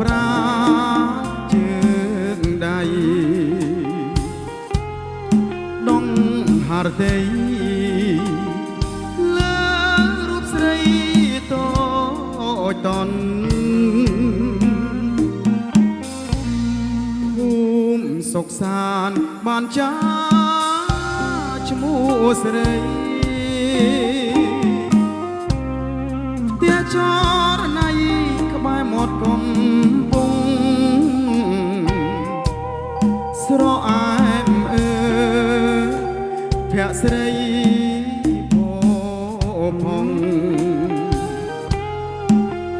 ប្រាជើងដៃដងហារតីលើរូបស្រីតូចតន់ភូមិសុខសាន្តបានចាឈ្មោះស្រីផ្ទះចរណៃក្បែរមាត់កំពង់ស្រអែមអើភក្ស្រីផង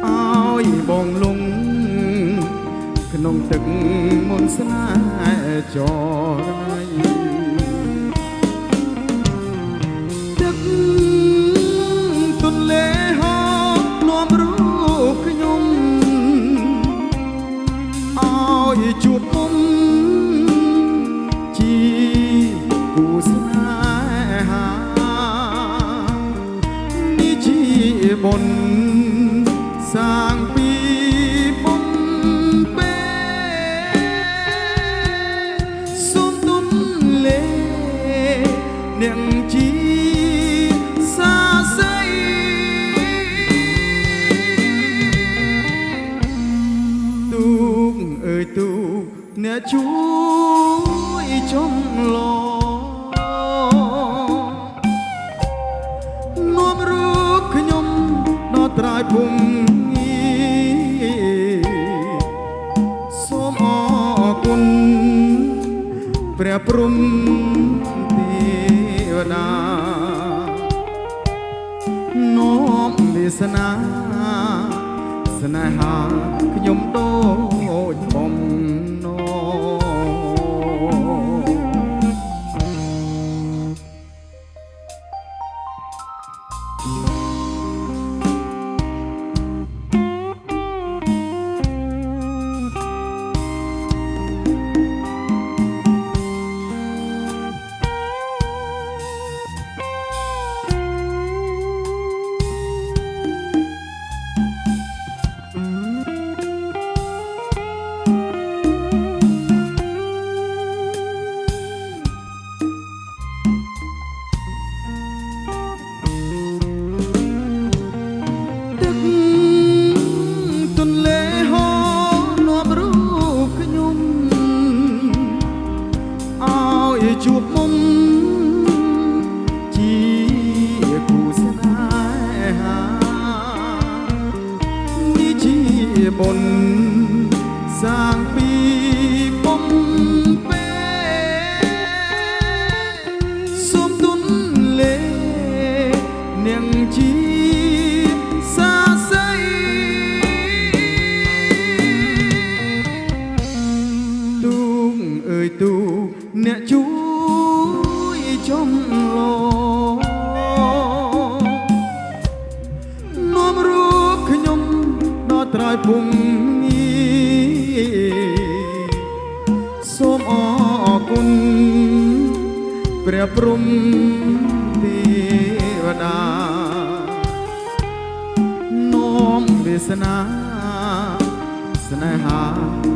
ឲ្យបងលងក្នុងទឹកមន្តស្នេហ៍ចរណៃទឹកទន្លេហោនាំរូបខ្ញុំឲ្យជួបមុំជាគូស្នេហានេះជាបុណ្យសាងពីបុណ្យពេសូមទុនលេនាងជាសាស័យទូកអើយទូកអ្នកជួយចំឡនាំរូបខ្ញុំដល់ត្រើយភូមិសូមអរគុណព្រះព្រំទេវតានាំវាសនាស្នេហាខ្ញុំដូចបំណងជួបមុំជាគូស្នេហានេះជាបុណ្យសាងពីបំពេសូមទុនលេនាងជាសាស័យទូកអើយទូកអ្នកជួយចំឡនាំរូបខ្ញុំដល់ត្រើយភូមិសូមអរគុណព្រះព្រំទេវតានាំវាសនាស្នេហា